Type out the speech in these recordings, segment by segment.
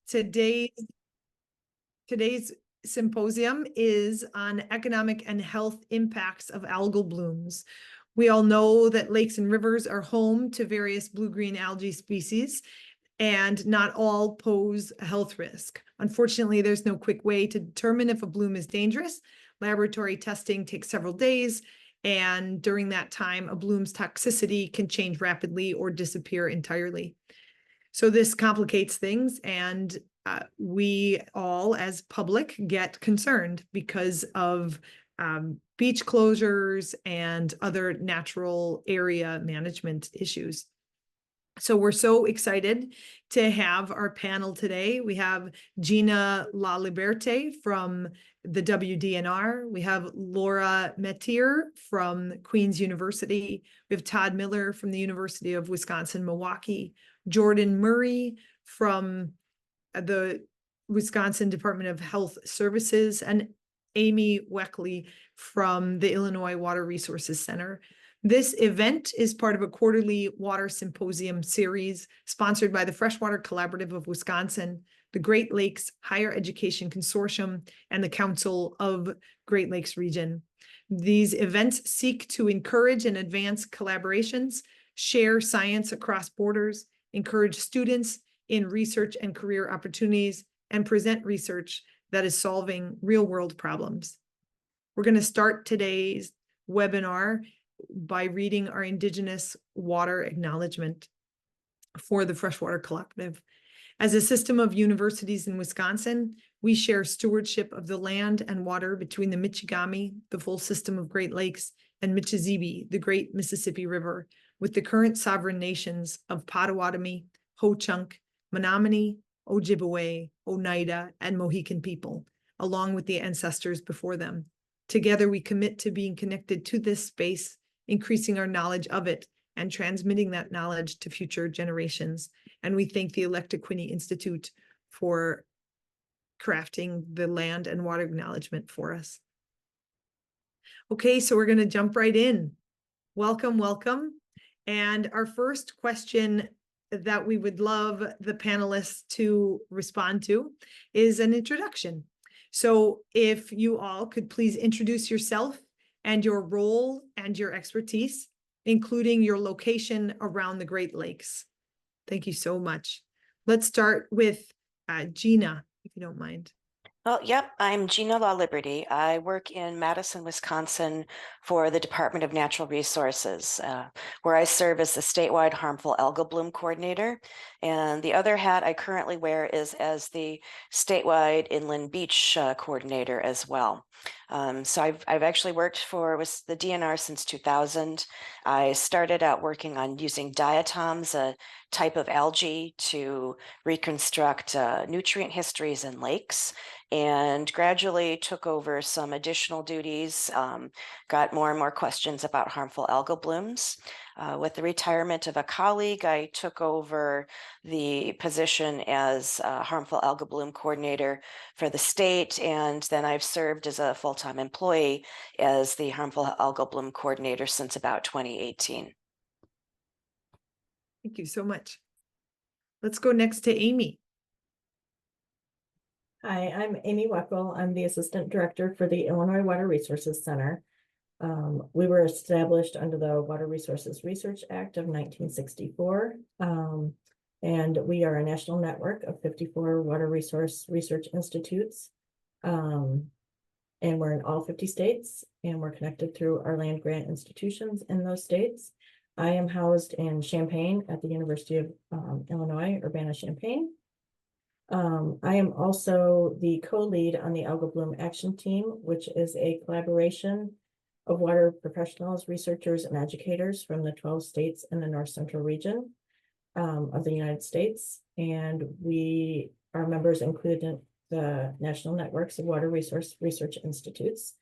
Today's symposium is on economic and health impacts of algal blooms. We all know that lakes and rivers are home to various blue-green algae species, and not all pose a health risk. Unfortunately, there's no quick way to determine if a bloom is dangerous. Laboratory testing takes several days, and during that time, a bloom's toxicity can change rapidly or disappear entirely. So this complicates things, and we all as public get concerned because of beach closures and other natural area management issues. So we're so excited to have our panel today. We have Gina LaLiberte from the WDNR. We have Laura Meteer from Queen's University. We have Todd Miller from the University of Wisconsin-Milwaukee. Jordan Murray from the Wisconsin Department of Health Services, and Amy Weckle from the Illinois Water Resources Center. This event is part of a quarterly water symposium series sponsored by the Freshwater Collaborative of Wisconsin, the Great Lakes Higher Education Consortium, and the Council of Great Lakes Region. These events seek to encourage and advance collaborations, share science across borders, encourage students in research and career opportunities, and present research that is solving real-world problems. We're going to start today's webinar by reading our Indigenous Water Acknowledgement for the Freshwater Collaborative. As a system of universities in Wisconsin, we share stewardship of the land and water between the Michigami, the full system of Great Lakes, and Michizzibi, the Great Mississippi River, with the current sovereign nations of Potawatomi, Ho-Chunk, Menominee, Ojibwe, Oneida, and Mohican people, along with the ancestors before them. Together, we commit to being connected to this space, increasing our knowledge of it, and transmitting that knowledge to future generations. And we thank the Electoquini Institute for crafting the land and water acknowledgement for us. Okay, so we're going to jump right in. Welcome, welcome. And our first question that we would love the panelists to respond to is an introduction. So if you all could please introduce yourself and your role and your expertise, including your location around the Great Lakes. Thank you so much. Let's start with Gina, if you don't mind. Well, yep, I'm Gina LaLiberte. I work in Madison, Wisconsin for the Department of Natural Resources, where I serve as the statewide harmful algal bloom coordinator. And the other hat I currently wear is as the statewide inland beach coordinator as well. So I've actually worked with the DNR since 2000. I started out working on using diatoms, a type of algae, to reconstruct nutrient histories in lakes, and gradually took over some additional duties, got more and more questions about harmful algal blooms. With the retirement of a colleague, I took over the position as harmful algal bloom coordinator for the state, and then I've served as a full-time employee as the harmful algal bloom coordinator since about 2018. Thank you so much. Let's go next to Amy. Hi, I'm Amy Weckle. I'm the Assistant Director for the Illinois Water Resources Center. We were established under the Water Resources Research Act of 1964, and we are a national network of 54 water resource research institutes, and we're in all 50 states, and we're connected through our land grant institutions in those states. I am housed in Champaign at the University of Illinois, Urbana-Champaign. I am also the co-lead on the Algal Bloom Action Team, which is a collaboration of water professionals, researchers, and educators from the 12 states in the North Central region of the United States. And our members include the National Networks of Water Resource Research Institutes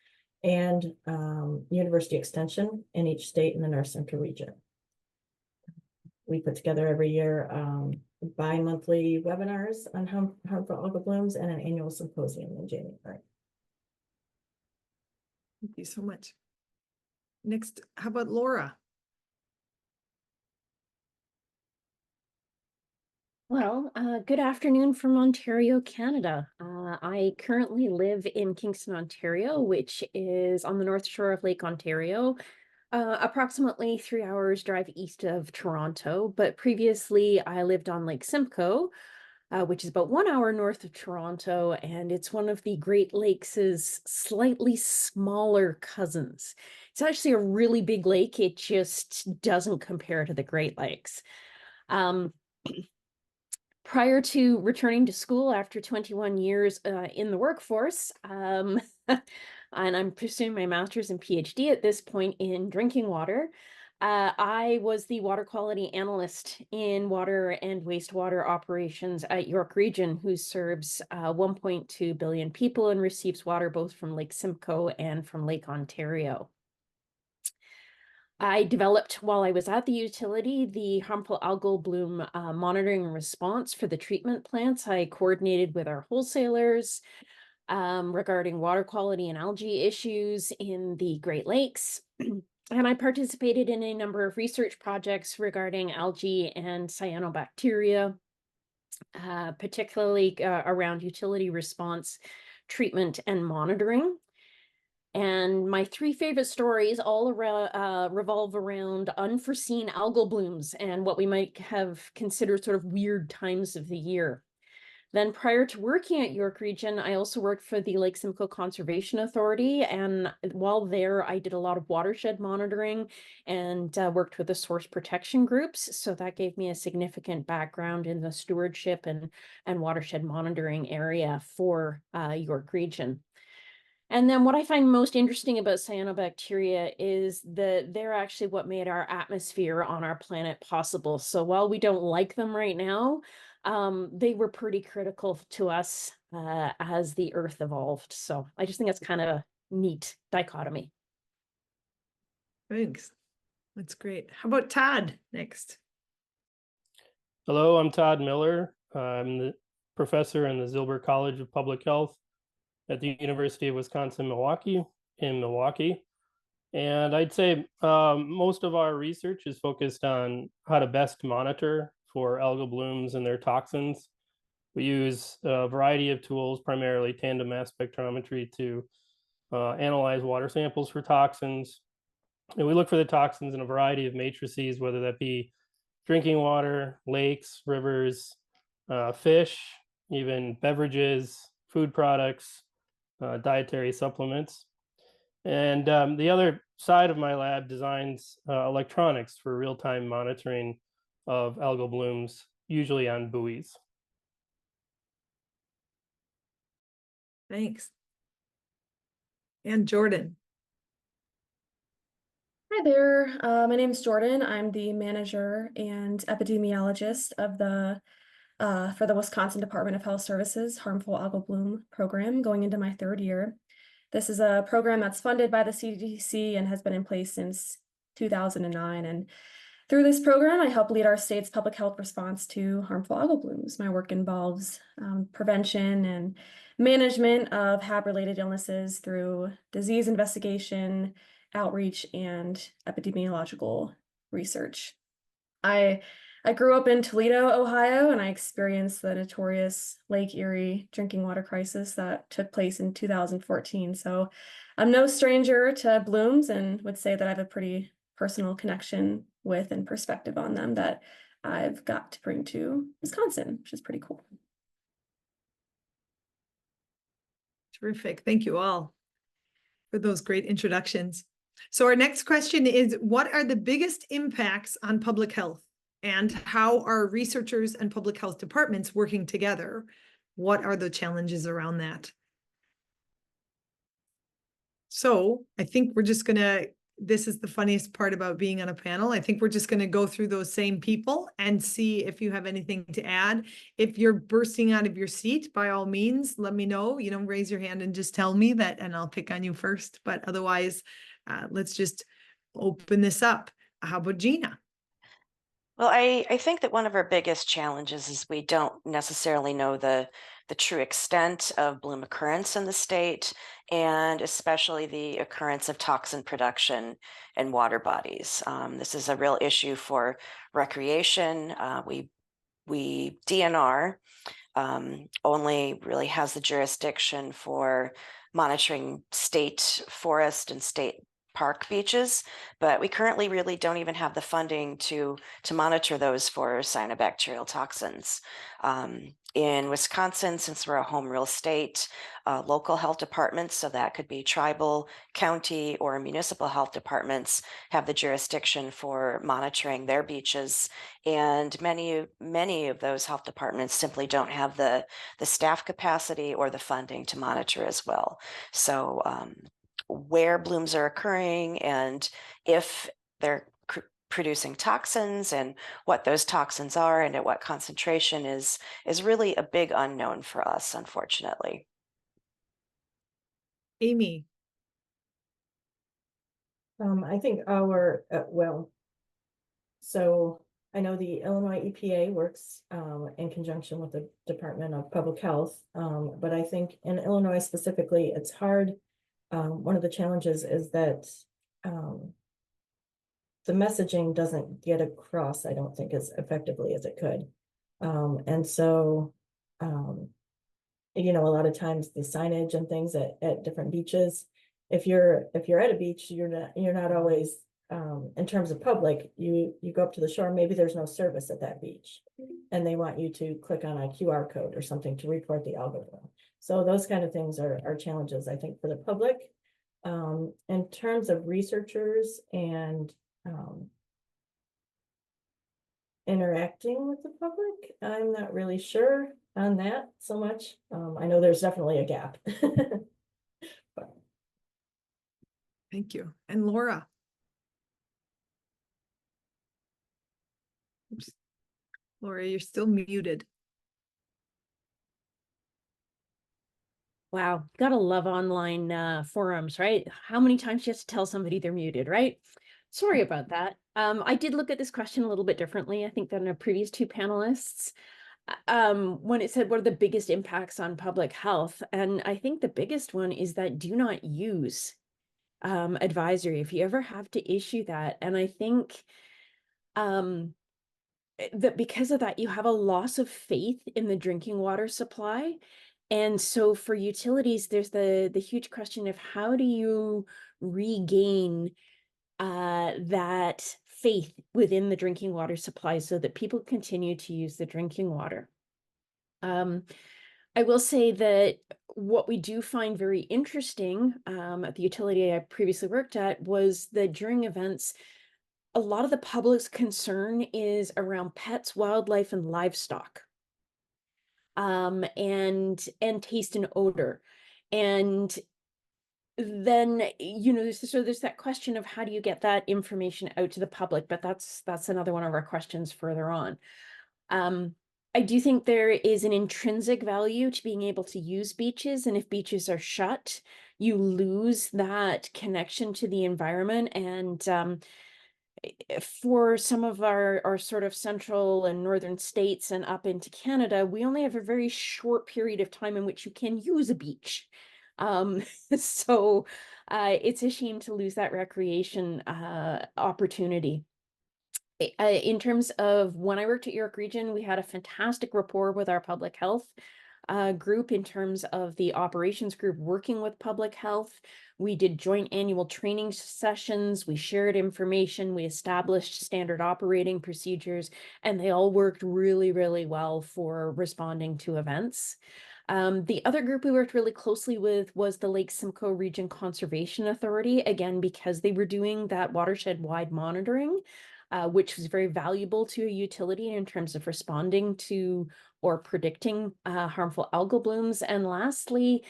and University Extension in each state in the North Central region. We put together every year bi-monthly webinars on harmful algal blooms and an annual symposium in January. Thank you so much. Next, how about Laura? Good afternoon from Ontario, Canada. I currently live in Kingston, Ontario, which is on the north shore of Lake Ontario, approximately 3 hours drive east of Toronto. But previously, I lived on Lake Simcoe, which is about 1 hour north of Toronto, and it's one of the Great Lakes' slightly smaller cousins. It's actually a really big lake. It just doesn't compare to the Great Lakes. Um, Prior to returning to school after 21 years in the workforce, and I'm pursuing my master's and PhD at this point in drinking water, I was the water quality analyst in water and wastewater operations at York Region, who serves 1.2 billion people and receives water both from Lake Simcoe and from Lake Ontario. I developed, while I was at the utility, the harmful algal bloom monitoring and response for the treatment plants. I coordinated with our wholesalers regarding water quality and algae issues in the Great Lakes. And I participated in a number of research projects regarding algae and cyanobacteria, particularly around utility response, treatment, and monitoring. And my three favorite stories all around, revolve around unforeseen algal blooms and what we might have considered sort of weird times of the year. Then prior to working at York Region, I also worked for the Lake Simcoe Conservation Authority. And while there, I did a lot of watershed monitoring and worked with the source protection groups. So that gave me a significant background in the stewardship and watershed monitoring area for York Region. And then what I find most interesting about cyanobacteria is that they're actually what made our atmosphere on our planet possible. So while we don't like them right now, they were pretty critical to us as the Earth evolved. So I just think that's kind of a neat dichotomy. Thanks. That's great. How about Todd next? Hello, I'm Todd Miller. I'm the professor in the Zilber College of Public Health at the University of Wisconsin-Milwaukee in Milwaukee. And I'd say most of our research is focused on how to best monitor for algal blooms and their toxins. We use a variety of tools, primarily tandem mass spectrometry, to analyze water samples for toxins. And we look for the toxins in a variety of matrices, whether that be drinking water, lakes, rivers, fish, even beverages, food products, dietary supplements. And the other side of my lab designs electronics for real-time monitoring of algal blooms, usually on buoys. Thanks. And Jordan. Hi there, my name is Jordan. I'm the manager and epidemiologist of the for the Wisconsin Department of Health Services Harmful Algal Bloom program, going into my third year. This is a program that's funded by the CDC and has been in place since 2009. And through this program, I help lead our state's public health response to harmful algal blooms. My work involves prevention and management of HAB-related illnesses through disease investigation, outreach, and epidemiological research. I grew up in Toledo, Ohio, and I experienced the notorious Lake Erie drinking water crisis that took place in 2014. So I'm no stranger to blooms and would say that I have a pretty personal connection with and perspective on them that I've got to bring to Wisconsin, which is pretty cool. Terrific. Thank you all for those great introductions. So our next question is, what are the biggest impacts on public health? And how are researchers and public health departments working together? What are the challenges around that? So I think we're just gonna, this is the funniest part about being on a panel. I think we're just gonna go through those same people and see if you have anything to add. If you're bursting out of your seat, by all means, let me know, raise your hand and just tell me that, and I'll pick on you first. But otherwise, let's just open this up. How about Gina? Well, I think that one of our biggest challenges is we don't necessarily know the true extent of bloom occurrence in the state, and especially the occurrence of toxin production in water bodies. This is a real issue for recreation. We DNR only really has the jurisdiction for monitoring state forest and state park beaches, but we currently really don't even have the funding to monitor those for cyanobacterial toxins. In Wisconsin, since we're a home rule state, local health departments, so that could be tribal, county, or municipal health departments, have the jurisdiction for monitoring their beaches. And many of those health departments simply don't have the staff capacity or the funding to monitor as well. So where blooms are occurring and if they're producing toxins and what those toxins are and at what concentration is really a big unknown for us, unfortunately. Amy. I think so I know the Illinois EPA works in conjunction with the Department of Public Health, but I think in Illinois specifically, it's hard. One of the challenges is that the messaging doesn't get across, I don't think, as effectively as it could. And so, you know, a lot of times the signage and things at different beaches, if you're at a beach, you're not always, in terms of public, you go up to the shore, maybe there's no service at that beach, and they want you to click on a QR code or something to report the algal bloom. So those kind of things are challenges, I think, for the public. In terms of researchers and interacting with the public, I'm not really sure on that so much. I know there's definitely a gap. Thank you. And Laura. Oops. Laura, you're still muted. Wow, gotta love online forums, right? How many times do you have to tell somebody they're muted, right? Sorry about that. I did look at this question a little bit differently, I think, than our previous two panelists. When it said, what are the biggest impacts on public health? And I think the biggest one is that do not use advisory if you ever have to issue that. And I think that because of that, you have a loss of faith in the drinking water supply. And so for utilities, there's the huge question of how do you regain that faith within the drinking water supply so that people continue to use the drinking water. I will say that what we do find very interesting at the utility I previously worked at was that during events, a lot of the public's concern is around pets, wildlife, and livestock. And taste and odor. And then, you know, there's that question of how do you get that information out to the public, but that's another one of our questions further on. I do think there is an intrinsic value to being able to use beaches, and if beaches are shut, you lose that connection to the environment. And for some of our sort of central and northern states and up into Canada, we only have a very short period of time in which you can use a beach. So it's a shame to lose that recreation opportunity. In terms of when I worked at York Region, we had a fantastic rapport with our public health group in terms of the operations group working with public health. We did joint annual training sessions, we shared information, we established standard operating procedures, and they all worked really, really well for responding to events. The other group we worked really closely with was the Lake Simcoe Region Conservation Authority, again, because they were doing that watershed-wide monitoring, which was very valuable to a utility in terms of responding to or predicting harmful algal blooms. And lastly,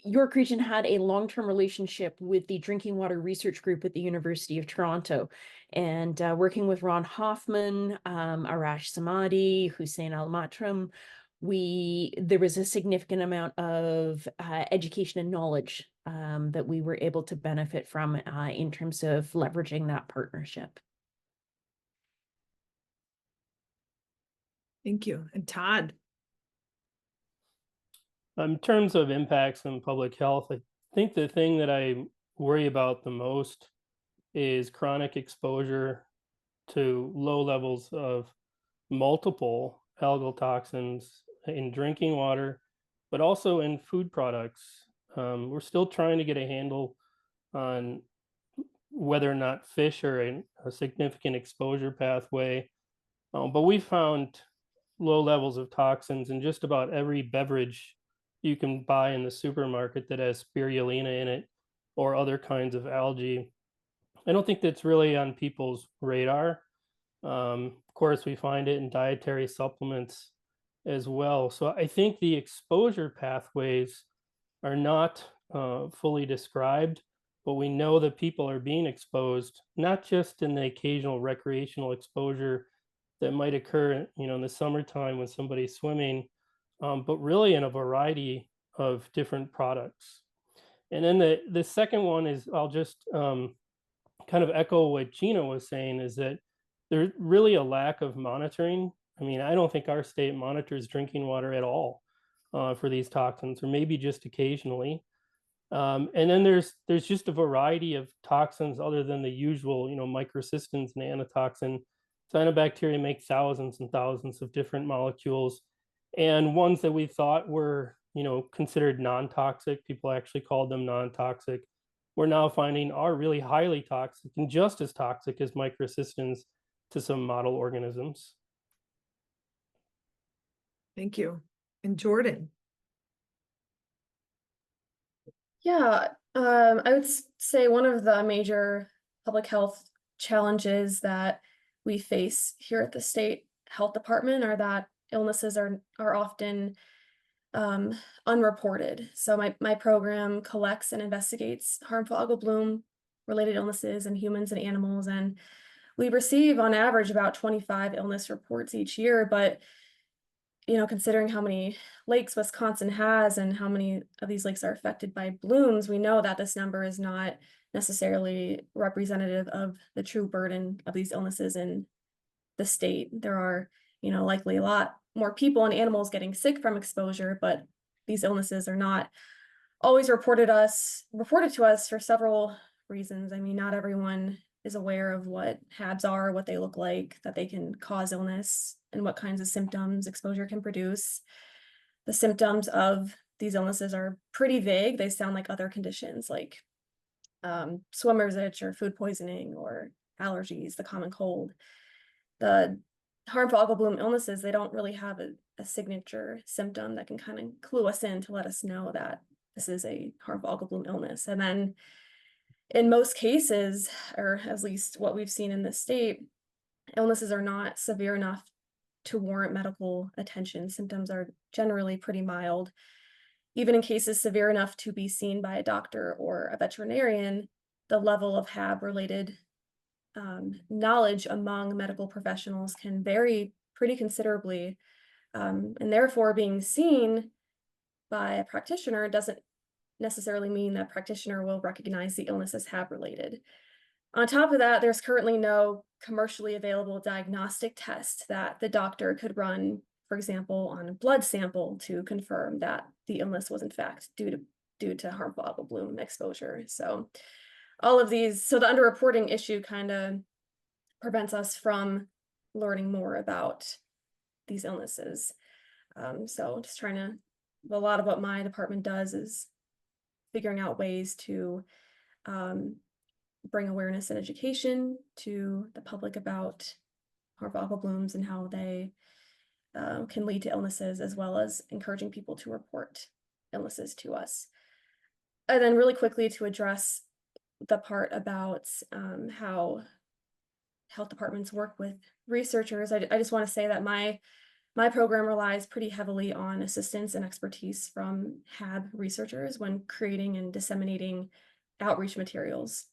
York Region had a long-term relationship with the Drinking Water Research Group at the University of Toronto, and working with Ron Hoffman, Arash Samadi, Hussein Al-Matram, there was a significant amount of education and knowledge that we were able to benefit from in terms of leveraging that partnership. Thank you. And Todd. In terms of impacts on public health, I think the thing that I worry about the most is chronic exposure to low levels of multiple algal toxins in drinking water, but also in food products. We're still trying to get a handle on whether or not fish are in a significant exposure pathway. But we found low levels of toxins in just about every beverage you can buy in the supermarket that has spirulina in it or other kinds of algae. I don't think that's really on people's radar. Of course, we find it in dietary supplements as well. So I think the exposure pathways are not fully described, but we know that people are being exposed, not just in the occasional recreational exposure that might occur, in the summertime when somebody's swimming, but really in a variety of different products. And then the second one is, I'll just kind of echo what Gina was saying, is that there's really a lack of monitoring. I mean, I don't think our state monitors drinking water at all for these toxins, or maybe just occasionally. And then there's just a variety of toxins other than the usual, microcystins and antitoxin. Cyanobacteria make thousands and thousands of different molecules, and ones that we thought were, considered non-toxic, people actually called them non-toxic, we're now finding are really highly toxic and just as toxic as microcystins to some model organisms. Thank you. And Jordan. Yeah, I would say one of the major public health challenges that we face here at the state health department are that illnesses are often unreported. So my program collects and investigates harmful algal bloom related illnesses in humans and animals, and we receive on average about 25 illness reports each year. But considering how many lakes Wisconsin has and how many of these lakes are affected by blooms, we know that this number is not necessarily representative of the true burden of these illnesses in the state. There are, likely a lot more people and animals getting sick from exposure, but these illnesses are not always reported to us for several reasons. I mean, not everyone is aware of what HABs are, what they look like, that they can cause illness, and what kinds of symptoms exposure can produce. The symptoms of these illnesses are pretty vague. They sound like other conditions like swimmer's itch or food poisoning or allergies, the common cold. The harmful algal bloom illnesses, they don't really have a signature symptom that can kind of clue us in to let us know that this is a harmful algal bloom illness. And then in most cases, or at least what we've seen in this state, illnesses are not severe enough to warrant medical attention. Symptoms are generally pretty mild. Even in cases severe enough to be seen by a doctor or a veterinarian, the level of HAB-related knowledge among medical professionals can vary pretty considerably. And therefore, being seen by a practitioner doesn't necessarily mean that practitioner will recognize the illness as HAB-related. On top of that, there's currently no commercially available diagnostic test that the doctor could run, for example, on a blood sample to confirm that the illness was in fact due to harmful algal bloom exposure. So all of these, so the underreporting issue kind of prevents us from learning more about these illnesses. So just a lot of what my department does is figuring out ways to bring awareness and education to the public about harmful algal blooms and how they can lead to illnesses, as well as encouraging people to report illnesses to us. And then really quickly to address the part about how health departments work with researchers, I just want to say that my program relies pretty heavily on assistance and expertise from HAB researchers when creating and disseminating outreach materials.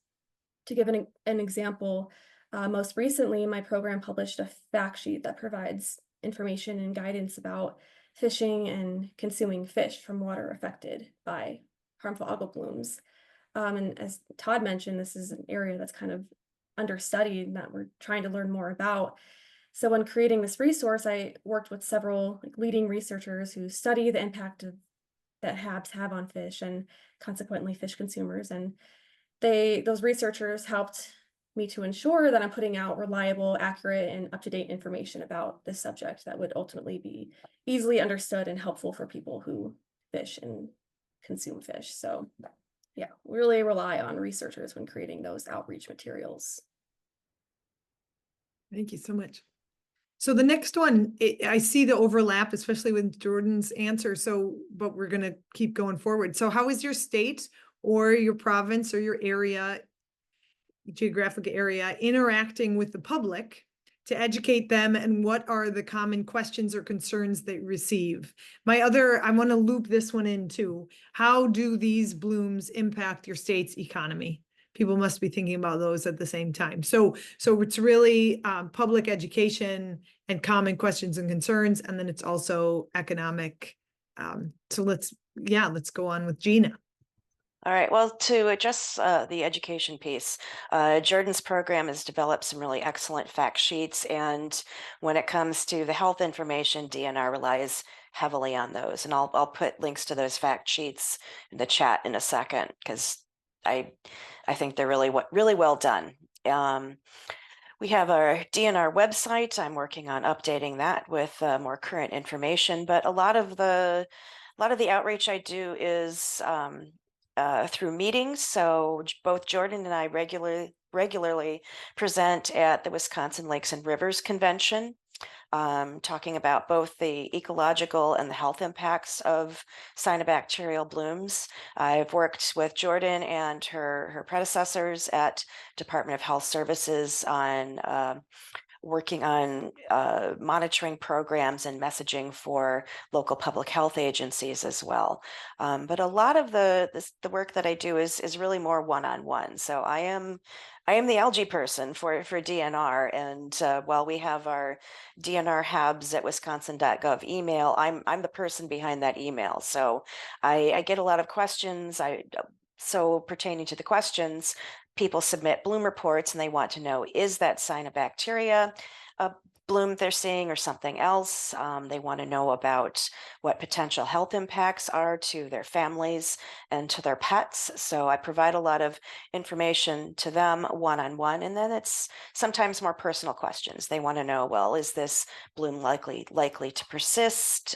To give an example, most recently, my program published a fact sheet that provides information and guidance about fishing and consuming fish from water affected by harmful algal blooms. And as Todd mentioned, this is an area that's kind of understudied and that we're trying to learn more about. So when creating this resource, I worked with several leading researchers who study the impact that HABs have on fish and consequently fish consumers. And those researchers helped me to ensure that I'm putting out reliable, accurate, and up-to-date information about this subject that would ultimately be easily understood and helpful for people who fish and consume fish. So yeah, we really rely on researchers when creating those outreach materials. Thank you so much. So the next one, I see the overlap, especially with Jordan's answer. So, but we're going to keep going forward. So how is your state or your province or your area, geographic area, interacting with the public to educate them? And what are the common questions or concerns they receive? I want to loop this one in too. How do these blooms impact your state's economy? People must be thinking about those at the same time. So it's really public education and common questions and concerns, and then it's also economic. So let's go on with Gina. All right, well, to address the education piece, Jordan's program has developed some really excellent fact sheets, and when it comes to the health information, DNR relies heavily on those, and I'll put links to those fact sheets in the chat in a second, because I think they're really well done. We have our DNR website. I'm working on updating that with more current information, but a lot of the outreach I do is through meetings. So both Jordan and I regularly present at the Wisconsin Lakes and Rivers Convention, talking about both the ecological and the health impacts of cyanobacterial blooms. I've worked with Jordan and her predecessors at Department of Health Services on working on monitoring programs and messaging for local public health agencies as well. But a lot of the work that I do is really more one-on-one. So I am the algae person for DNR, and while we have our DNR Habs at wisconsin.gov email, I'm the person behind that email. So I get a lot of questions. So pertaining to the questions, people submit bloom reports and they want to know, is that cyanobacteria a bloom they're seeing or something else? They want to know about what potential health impacts are to their families and to their pets. So I provide a lot of information to them one-on-one, and then it's sometimes more personal questions. They want to know, well, is this bloom likely to persist?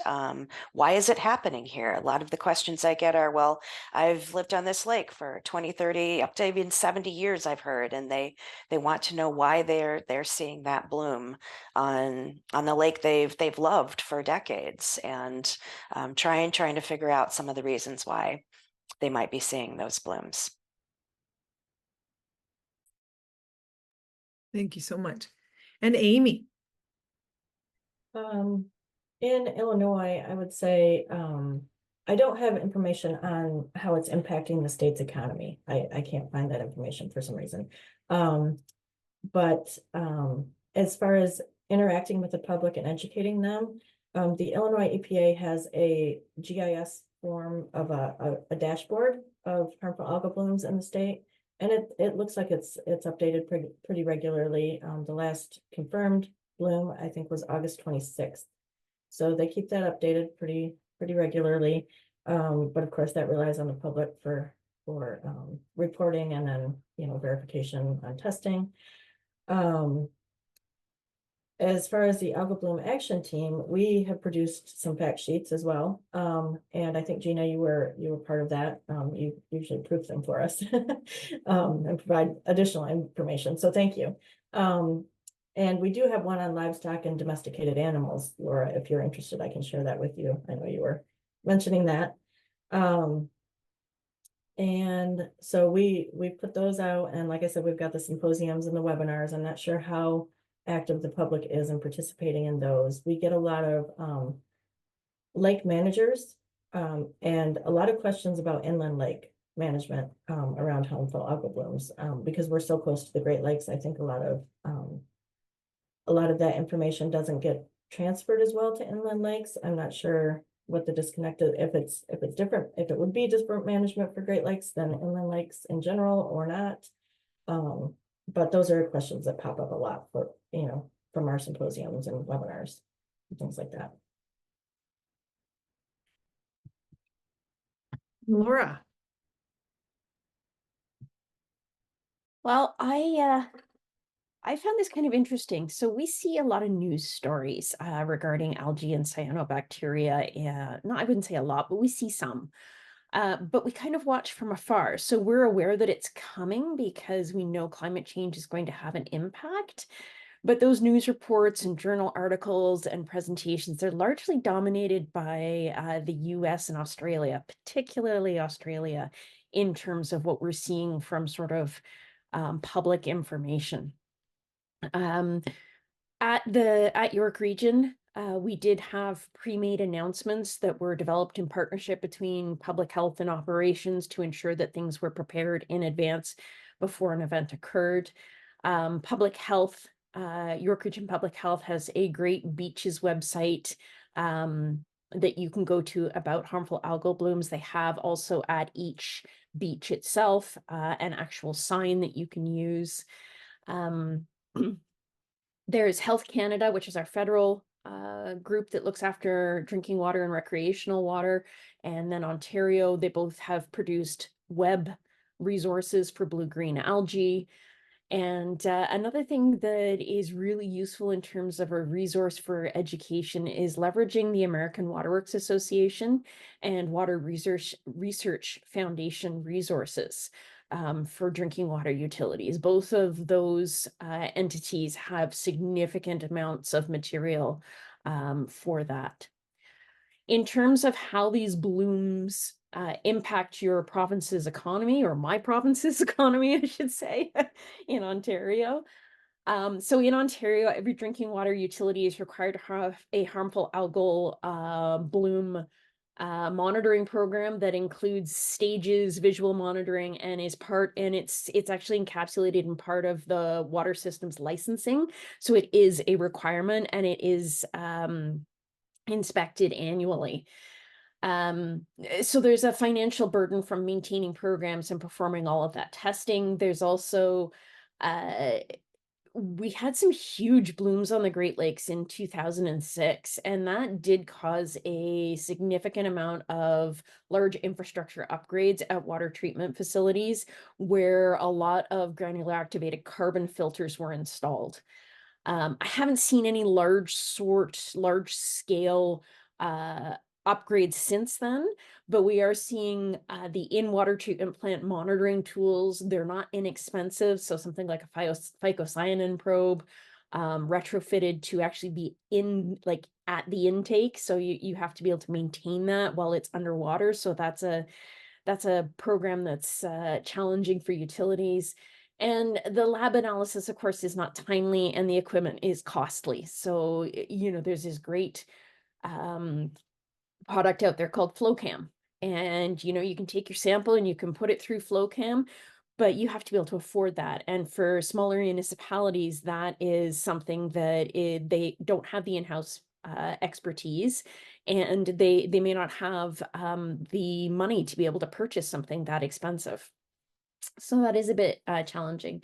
Why is it happening here? A lot of the questions I get are, well, I've lived on this lake for 20, 30, up to even 70 years, I've heard, and they want to know why they're seeing that bloom on the lake they've loved for decades, and trying to figure out some of the reasons why they might be seeing those blooms. Thank you so much. And Amy. In Illinois, I would say I don't have information on how it's impacting the state's economy. I can't find that information for some reason. But as far as interacting with the public and educating them, the Illinois EPA has a GIS form of a dashboard of harmful algal blooms in the state, and it looks like it's updated pretty regularly. The last confirmed bloom, I think, was August 26th. So they keep that updated pretty regularly. But of course that relies on the public for reporting and then, verification on testing. As far as the algal bloom action team, we have produced some fact sheets as well. And I think, Gina, you were part of that. You usually proof them for us and provide additional information. So thank you. And we do have one on livestock and domesticated animals. Laura, if you're interested, I can share that with you. I know you were mentioning that. And so we put those out, and like I said, we've got the symposiums and the webinars. I'm not sure how active the public is in participating in those. We get a lot of lake managers and a lot of questions about inland lake management around harmful algal blooms because we're so close to the Great Lakes. I think a lot of that information doesn't get transferred as well to inland lakes. I'm not sure what the disconnect is, if it's different, if it would be different management for Great Lakes than inland lakes in general or not. But those are questions that pop up a lot from our symposiums and webinars and things like that. Laura. Well, I found this kind of interesting. So we see a lot of news stories regarding algae and cyanobacteria. No, I wouldn't say a lot, but we see some. But we kind of watch from afar. So we're aware that it's coming because we know climate change is going to have an impact. But those news reports and journal articles and presentations, they're largely dominated by the US and Australia, particularly Australia, in terms of what we're seeing from sort of public information. At York Region, we did have pre-made announcements that were developed in partnership between public health and operations to ensure that things were prepared in advance before an event occurred. Public health, York Region Public Health has a great beaches website that you can go to about harmful algal blooms. They have also at each beach itself an actual sign that you can use. There's Health Canada, which is our federal group that looks after drinking water and recreational water. And then Ontario, they both have produced web resources for blue-green algae. And another thing that is really useful in terms of a resource for education is leveraging the American Waterworks Association and Water Research Foundation resources for drinking water utilities. Both of those entities have significant amounts of material for that. In terms of how these blooms impact your province's economy, or my province's economy, I should say, in Ontario. So in Ontario, every drinking water utility is required to have a harmful algal bloom monitoring program that includes stages, visual monitoring, and it's actually encapsulated in part of the water system's licensing. So it is a requirement, and it is inspected annually. So there's a financial burden from maintaining programs and performing all of that testing. There's also, we had some huge blooms on the Great Lakes in 2006, and that did cause a significant amount of large infrastructure upgrades at water treatment facilities where a lot of granular activated carbon filters were installed. I haven't seen any large scale upgrades since then, but we are seeing the in-water treatment plant monitoring tools. They're not inexpensive, so something like a phycocyanin probe retrofitted to actually be at the intake. So you have to be able to maintain that while it's underwater. So that's a program that's challenging for utilities. And the lab analysis, of course, is not timely, and the equipment is costly. So, there's this great product out there called FlowCam. And, you can take your sample and you can put it through FlowCam, but you have to be able to afford that. And for smaller municipalities, that is something that they don't have the in-house expertise, and they may not have the money to be able to purchase something that expensive. So that is a bit challenging.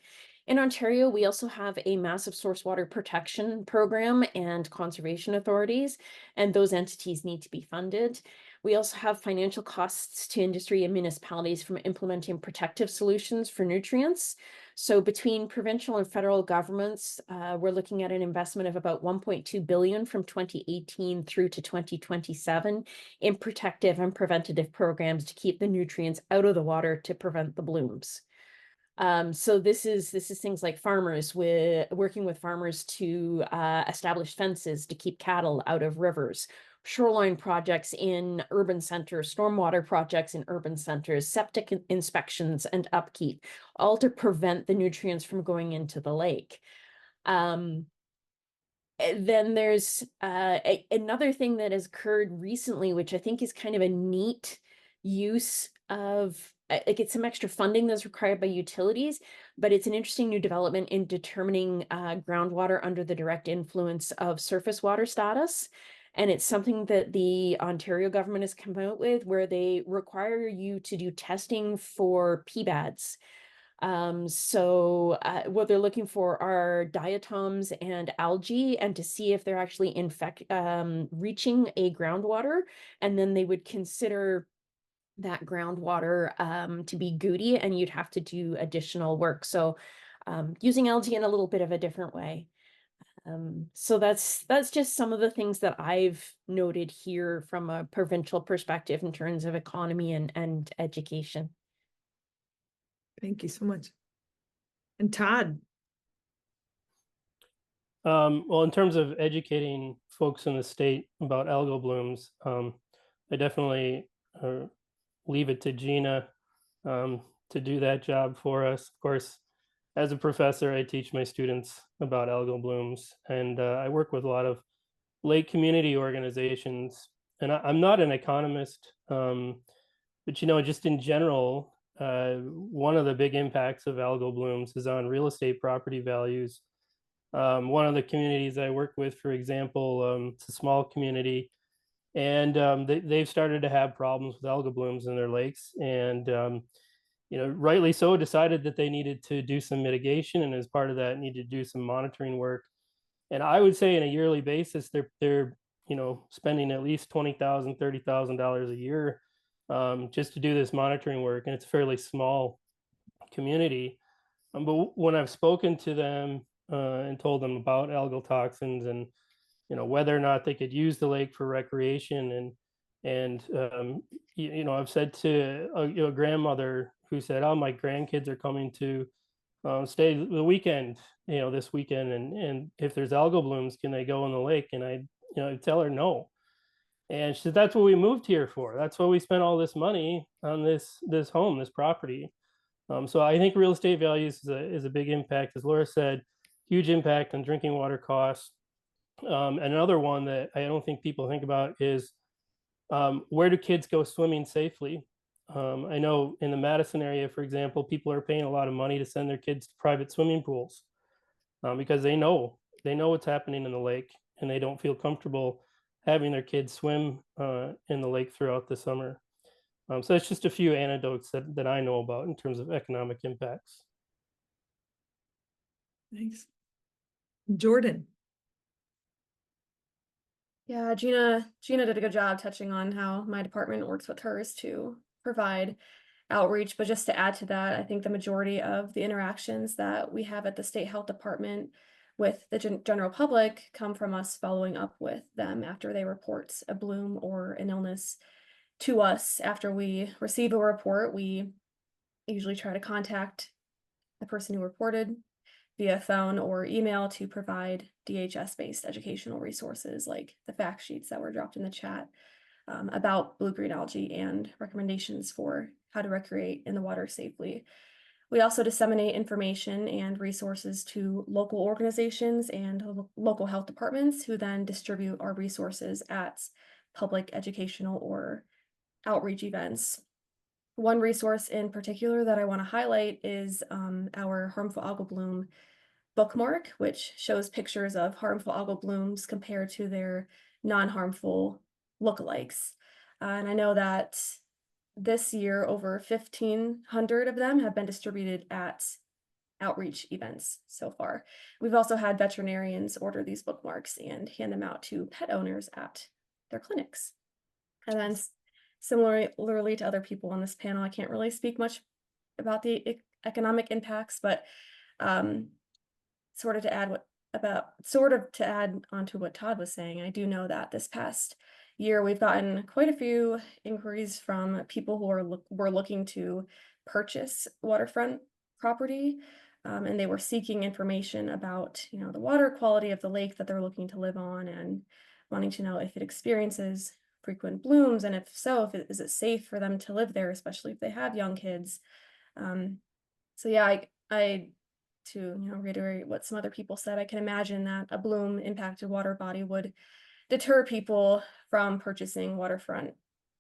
In Ontario, we also have a massive source water protection program and conservation authorities, and those entities need to be funded. We also have financial costs to industry and municipalities from implementing protective solutions for nutrients. So between provincial and federal governments, we're looking at an investment of about 1.2 billion from 2018 through to 2027 in protective and preventative programs to keep the nutrients out of the water to prevent the blooms. So this is things like working with farmers to establish fences to keep cattle out of rivers, shoreline projects in urban centers, stormwater projects in urban centers, septic inspections and upkeep, all to prevent the nutrients from going into the lake. Then there's another thing that has occurred recently, which I think is kind of a neat use of, it's some extra funding that's required by utilities, but it's an interesting new development in determining groundwater under the direct influence of surface water status. And it's something that the Ontario government has come out with, where they require you to do testing for PBADs. So what they're looking for are diatoms and algae, and to see if they're actually reaching a groundwater, and then they would consider that groundwater to be goody, and you'd have to do additional work. So using algae in a little bit of a different way. So that's just some of the things that I've noted here from a provincial perspective in terms of economy and education. Thank you so much. And Todd. Well, in terms of educating folks in the state about algal blooms, I definitely leave it to Gina to do that job for us. Of course, as a professor, I teach my students about algal blooms, and I work with a lot of lake community organizations. And I'm not an economist, but just in general, one of the big impacts of algal blooms is on real estate property values. One of the communities I work with, for example, it's a small community, and they've started to have problems with algal blooms in their lakes, and rightly so, decided that they needed to do some mitigation, and as part of that, needed to do some monitoring work. And I would say, on a yearly basis, they're spending at least $20,000, $30,000 a year just to do this monitoring work, and it's a fairly small community. But when I've spoken to them and told them about algal toxins and whether or not they could use the lake for recreation, and I've said to a grandmother who said, "Oh, my grandkids are coming to stay the weekend, this weekend, and if there's algal blooms, can they go in the lake?" And I tell her no, and she said, "That's what we moved here for. That's why we spent all this money on this home, this property." So I think real estate values is a big impact, as Laura said, huge impact on drinking water costs. And another one that I don't think people think about is where do kids go swimming safely? I know in the Madison area, for example, people are paying a lot of money to send their kids to private swimming pools because they know what's happening in the lake, and they don't feel comfortable having their kids swim in the lake throughout the summer. So that's just a few anecdotes that I know about in terms of economic impacts. Thanks. Jordan. Yeah, Gina did a good job touching on how my department works with hers to provide outreach. But just to add to that, I think the majority of the interactions that we have at the state health department with the general public come from us following up with them after they report a bloom or an illness to us. After we receive a report, we usually try to contact the person who reported via phone or email to provide DHS-based educational resources like the fact sheets that were dropped in the chat about blue-green algae and recommendations for how to recreate in the water safely. We also disseminate information and resources to local organizations and local health departments who then distribute our resources at public educational or outreach events. One resource in particular that I want to highlight is our harmful algal bloom bookmark, which shows pictures of harmful algal blooms compared to their non-harmful lookalikes. And I know that this year, over 1,500 of them have been distributed at outreach events so far. We've also had veterinarians order these bookmarks and hand them out to pet owners at their clinics. And then similarly to other people on this panel, I can't really speak much about the economic impacts, but sort of to add onto what Todd was saying, I do know that this past year we've gotten quite a few inquiries from people who were looking to purchase waterfront property, and they were seeking information about the water quality of the lake that they're looking to live on, and wanting to know if it experiences frequent blooms, and if so, is it safe for them to live there, especially if they have young kids. So yeah, I to reiterate what some other people said, I can imagine that a bloom impacted water body would deter people from purchasing waterfront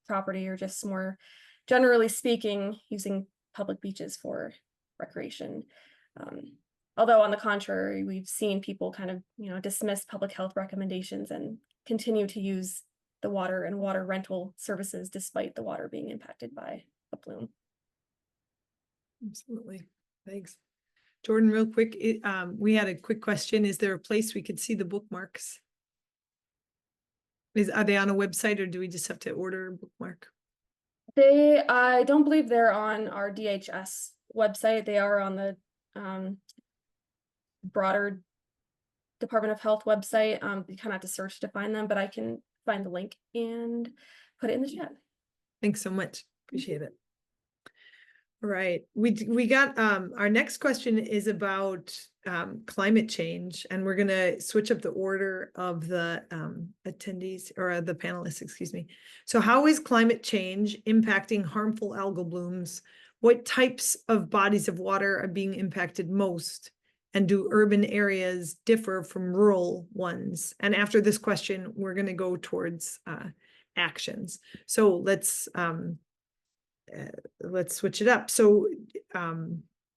property, or just more generally speaking, using public beaches for recreation. Although on the contrary, we've seen people kind of dismiss public health recommendations and continue to use the water and water rental services despite the water being impacted by a bloom. Absolutely. Thanks. Jordan, real quick, we had a quick question. Is there a place we could see the bookmarks? Are they on a website, or do we just have to order a bookmark? I don't believe they're on our DHS website. They are on the broader Department of Health website. You kind of have to search to find them, but I can find the link and put it in the chat. Thanks so much. Appreciate it. All right. We got our next question is about climate change, and we're gonna switch up the order of the attendees or the panelists, excuse me. So how is climate change impacting harmful algal blooms? What types of bodies of water are being impacted most? And do urban areas differ from rural ones? And after this question, we're gonna go towards actions. So let's switch it up. So,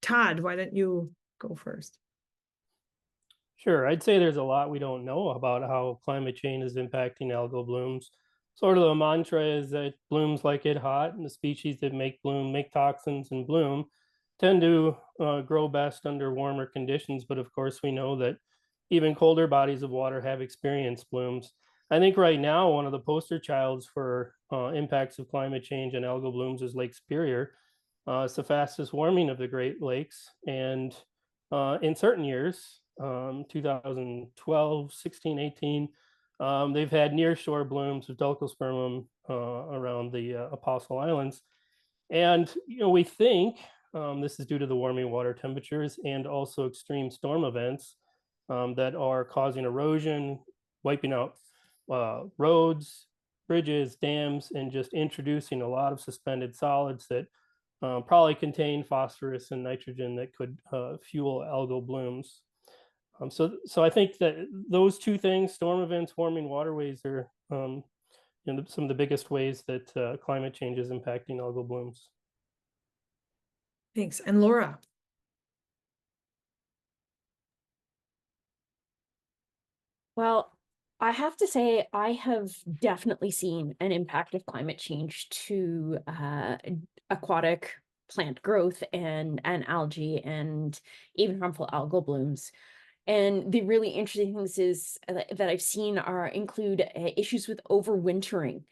Todd, why don't you go first? Sure, I'd say there's a lot we don't know about how climate change is impacting algal blooms. Sort of the mantra is that blooms like it hot, and the species that make toxins and bloom tend to grow best under warmer conditions. But of course, we know that even colder bodies of water have experienced blooms. I think right now, one of the poster childs for impacts of climate change and algal blooms is Lake Superior. It's the fastest warming of the Great Lakes. And in certain years, 2012, 16, 18, they've had nearshore blooms of dulcospermum around the Apostle Islands. And, we think this is due to the warming water temperatures and also extreme storm events that are causing erosion, wiping out roads, bridges, dams, and just introducing a lot of suspended solids that probably contain phosphorus and nitrogen that could fuel algal blooms. So I think that those two things, storm events, warming waterways, are some of the biggest ways that climate change is impacting algal blooms. Thanks. And Laura? Well, I have to say, I have definitely seen an impact of climate change to aquatic plant growth and algae and even harmful algal blooms. And the really interesting things is that I've seen include issues with overwintering.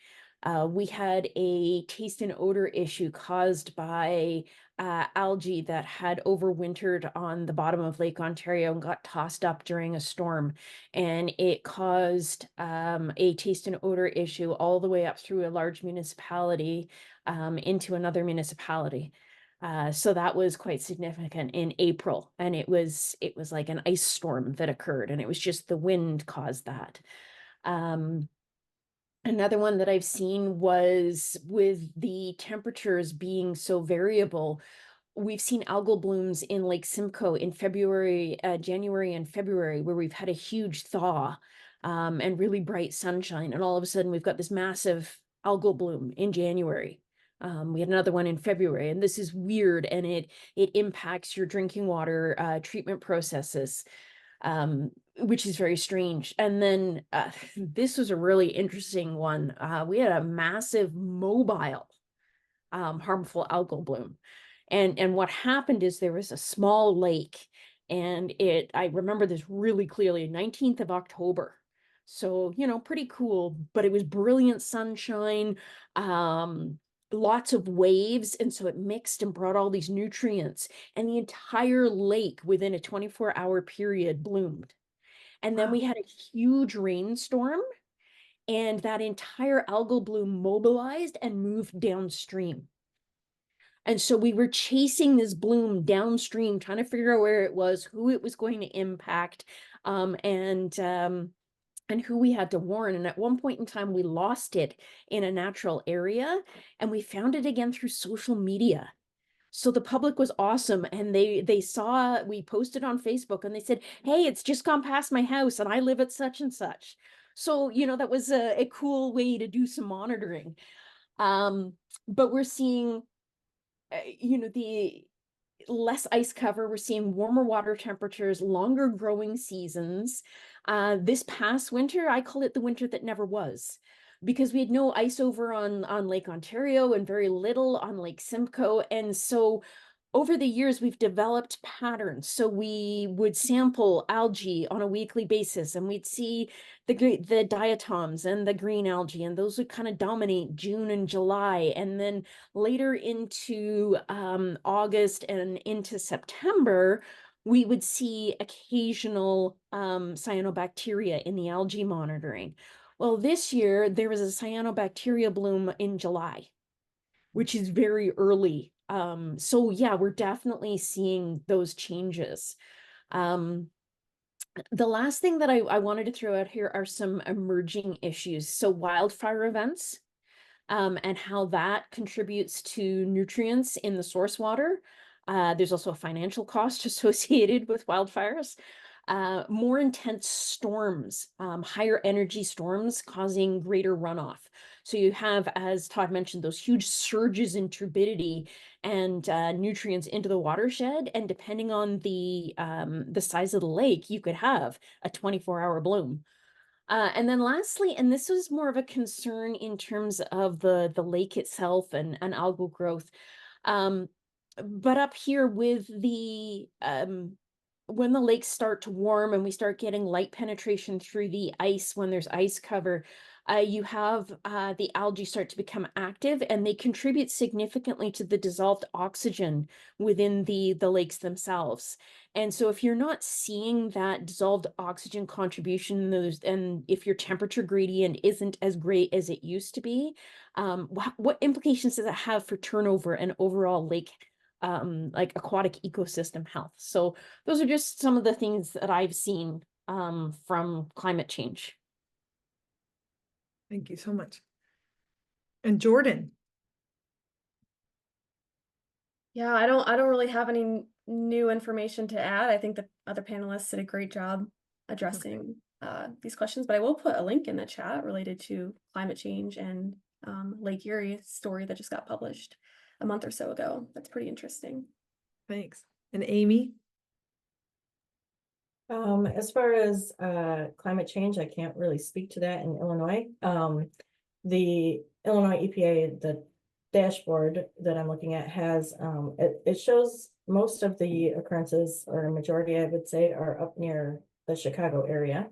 We had a taste and odor issue caused by algae that had overwintered on the bottom of Lake Ontario and got tossed up during a storm. And it caused a taste and odor issue all the way up through a large municipality into another municipality. So that was quite significant in April, and it was like an ice storm that occurred, and it was just the wind caused that. Another one that I've seen was with the temperatures being so variable. We've seen algal blooms in Lake Simcoe in January and February, where we've had a huge thaw and really bright sunshine, and all of a sudden we've got this massive algal bloom in January. We had another one in February, and this is weird, and it impacts your drinking water treatment processes, which is very strange. And then this was a really interesting one. We had a massive mobile harmful algal bloom. And what happened is there was a small lake, and I remember this really clearly, 19th of October. So, pretty cool, but it was brilliant sunshine, lots of waves, and so it mixed and brought all these nutrients, and the entire lake within a 24-hour period bloomed. And then we had a huge rainstorm, and that entire algal bloom mobilized and moved downstream. And so we were chasing this bloom downstream, trying to figure out where it was, who it was going to impact, and who we had to warn. And at one point in time, we lost it in a natural area, and we found it again through social media. So the public was awesome, and they saw, we posted on Facebook, and they said, hey, it's just gone past my house, and I live at such and such. So, that was a cool way to do some monitoring. But we're seeing, the less ice cover. We're seeing warmer water temperatures, longer growing seasons. This past winter, I call it the winter that never was, because we had no ice over on Lake Ontario and very little on Lake Simcoe. And so over the years, we've developed patterns. So we would sample algae on a weekly basis, and we'd see the diatoms and the green algae, and those would kind of dominate June and July. And then later into August and into September, we would see occasional cyanobacteria in the algae monitoring. Well, this year there was a cyanobacteria bloom in July, which is very early. So yeah, we're definitely seeing those changes. The last thing that I wanted to throw out here are some emerging issues. So wildfire events, and how that contributes to nutrients in the source water. There's also a financial cost associated with wildfires. More intense storms, higher energy storms causing greater runoff. So you have, as Todd mentioned, those huge surges in turbidity and nutrients into the watershed. And depending on the size of the lake, you could have a 24-hour bloom. And then lastly, and this was more of a concern in terms of the lake itself and algal growth. But up here with the when the lakes start to warm and we start getting light penetration through the ice when there's ice cover, you have the algae start to become active, and they contribute significantly to the dissolved oxygen within the lakes themselves. And so if you're not seeing that dissolved oxygen contribution, and if your temperature gradient isn't as great as it used to be, what implications does it have for turnover and overall lake like aquatic ecosystem health? So those are just some of the things that I've seen from climate change. Thank you so much. And Jordan. Yeah, I don't really have any new information to add. I think the other panelists did a great job addressing these questions, but I will put a link in the chat related to climate change and Lake Erie story that just got published a month or so ago. That's pretty interesting. Thanks. And Amy? As far as climate change, I can't really speak to that in Illinois. The Illinois EPA, the dashboard that I'm looking at has it shows most of the occurrences, or a majority I would say, are up near the Chicago area.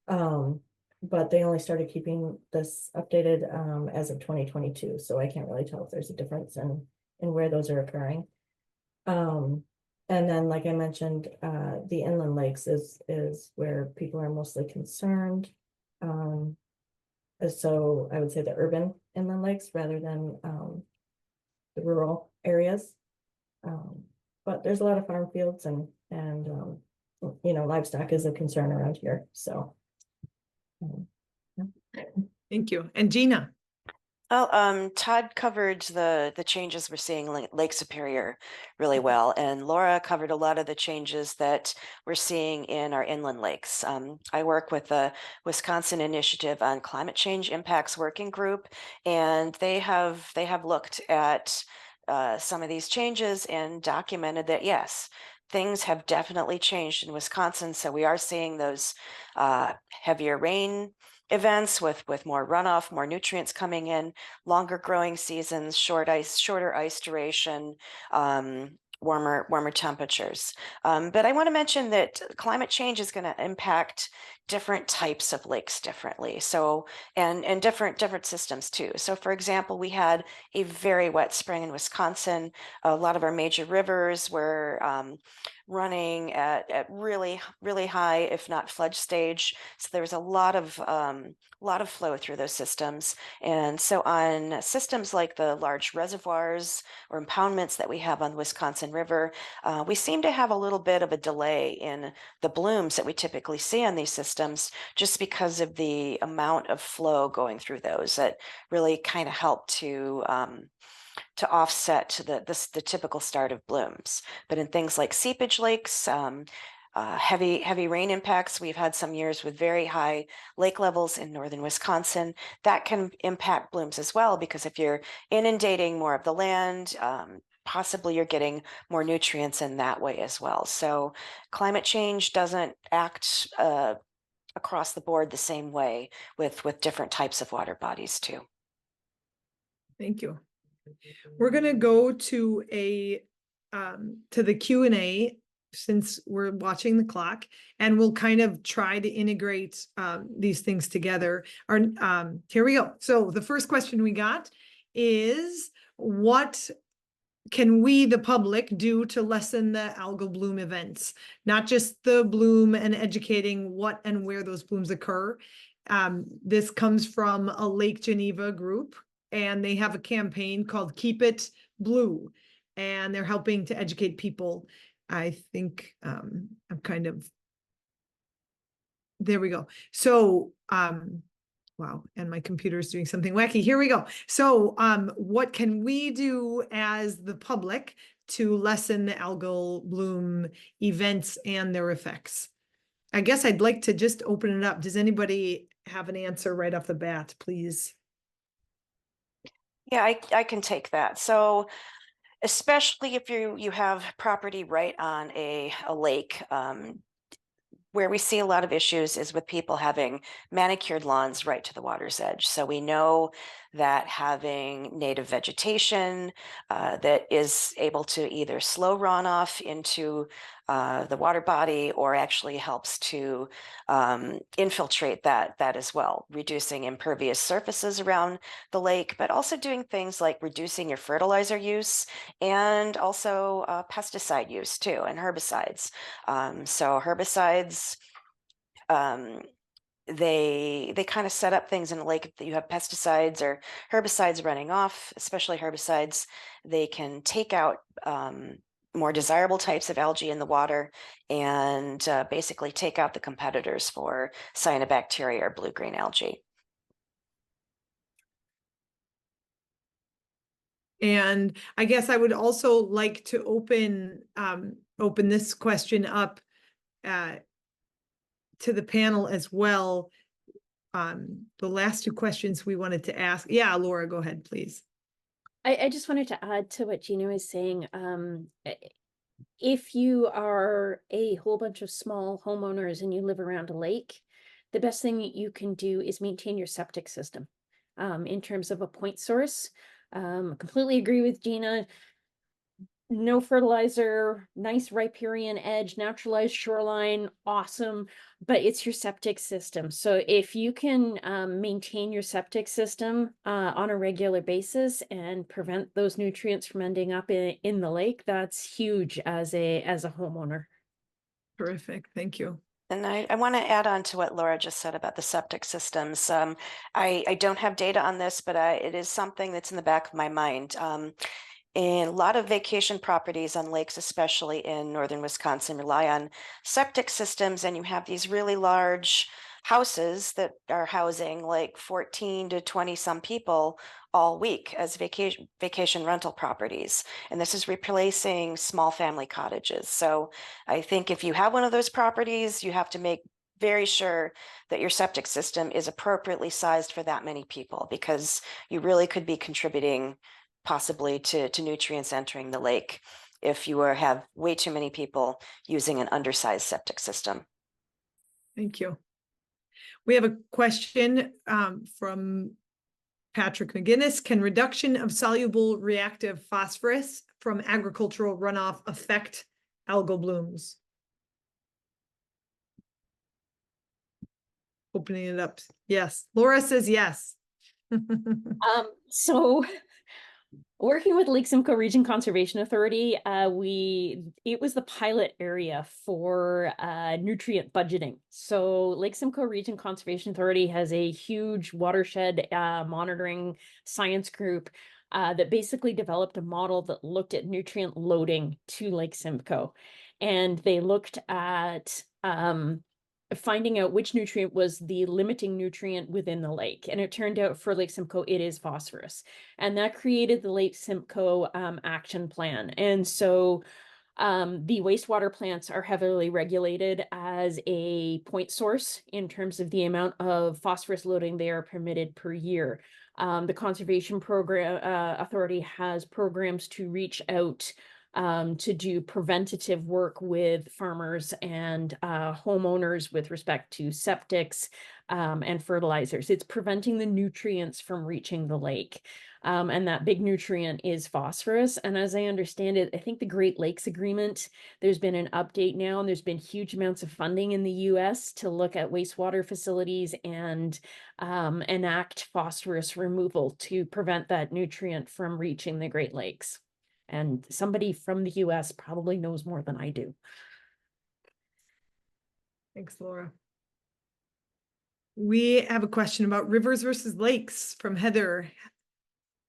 But they only started keeping this updated as of 2022, so I can't really tell if there's a difference in where those are occurring. And then, like I mentioned, the inland lakes is where people are mostly concerned. So I would say the urban inland lakes rather than the rural areas. But there's a lot of farm fields and you know, livestock is a concern around here. So Thank you. And Gina? Well, Todd covered the changes we're seeing in Lake Superior really well, and Laura covered a lot of the changes that we're seeing in our inland lakes. I work with the Wisconsin Initiative on Climate Change Impacts Working Group, and they have looked at some of these changes and documented that, yes, things have definitely changed in Wisconsin. So we are seeing those heavier rain events with more runoff, more nutrients coming in, longer growing seasons, shorter ice duration, warmer temperatures. But I want to mention that climate change is going to impact different types of lakes differently. So, and different systems too. So for example, we had a very wet spring in Wisconsin. A lot of our major rivers were running at really high, if not flood stage. So there was a lot of flow through those systems. And so on systems like the large reservoirs or impoundments that we have on the Wisconsin River, we seem to have a little bit of a delay in the blooms that we typically see on these systems, just because of the amount of flow going through those that really kind of help to offset the typical start of blooms. But in things like seepage lakes, heavy rain impacts, we've had some years with very high lake levels in northern Wisconsin. That can impact blooms as well, because if you're inundating more of the land, possibly you're getting more nutrients in that way as well. So climate change doesn't act across the board the same way with different types of water bodies too. Thank you. We're going to go to a to the Q&A since we're watching the clock, and we'll kind of try to integrate these things together. Here we go. So the first question we got is, what can we, the public, do to lessen the algal bloom events? Not just the bloom and educating what and where those blooms occur. This comes from a Lake Geneva group, and they have a campaign called Keep It Blue, and they're helping to educate people. I think I'm kind of, there we go. So, wow, and my computer is doing something wacky. Here we go. So what can we do as the public to lessen the algal bloom events and their effects? I guess I'd like to just open it up. Does anybody have an answer right off the bat, please? Yeah, I can take that. So especially if you have property right on a lake, where we see a lot of issues is with people having manicured lawns right to the water's edge. So we know that having native vegetation that is able to either slow runoff into the water body, or actually helps to infiltrate that as well, reducing impervious surfaces around the lake, but also doing things like reducing your fertilizer use, and also pesticide use too, and herbicides. So herbicides, they kind of set up things in the lake that you have pesticides or herbicides running off, especially herbicides. They can take out more desirable types of algae in the water, and basically take out the competitors for cyanobacteria or blue-green algae. And I guess I would also like to open this question up to the panel as well. The last two questions we wanted to ask. Yeah, Laura, go ahead, please. I just wanted to add to what Gina was saying. If you are a whole bunch of small homeowners and you live around a lake, the best thing you can do is maintain your septic system in terms of a point source. Completely agree with Gina. No fertilizer, nice riparian edge, naturalized shoreline, awesome, but it's your septic system. So if you can maintain your septic system on a regular basis and prevent those nutrients from ending up in the lake, that's huge as a homeowner. Terrific, thank you. And I want to add on to what Laura just said about the septic systems. I don't have data on this, but it is something that's in the back of my mind. And a lot of vacation properties on lakes, especially in northern Wisconsin, rely on septic systems, and you have these really large houses that are housing like 14 to 20 some people all week as vacation rental properties. And this is replacing small family cottages. So I think if you have one of those properties, you have to make very sure that your septic system is appropriately sized for that many people, because you really could be contributing possibly to nutrients entering the lake if you have way too many people using an undersized septic system. Thank you. We have a question from Patrick McGinnis. Can reduction of soluble reactive phosphorus from agricultural runoff affect algal blooms? Opening it up. Yes. Laura says yes. So working with Lake Simcoe Region Conservation Authority, it was the pilot area for nutrient budgeting. So Lake Simcoe Region Conservation Authority has a huge watershed monitoring science group that basically developed a model that looked at nutrient loading to Lake Simcoe. And they looked at finding out which nutrient was the limiting nutrient within the lake. And it turned out for Lake Simcoe, it is phosphorus. And that created the Lake Simcoe action plan. And so the wastewater plants are heavily regulated as a point source in terms of the amount of phosphorus loading they are permitted per year. The Conservation Program Authority has programs to reach out to do preventative work with farmers and homeowners with respect to septics and fertilizers. It's preventing the nutrients from reaching the lake. And that big nutrient is phosphorus. And as I understand it, I think the Great Lakes Agreement, there's been an update now, and there's been huge amounts of funding in the US to look at wastewater facilities and enact phosphorus removal to prevent that nutrient from reaching the Great Lakes. And somebody from the US probably knows more than I do. Thanks, Laura. We have a question about rivers versus lakes from Heather.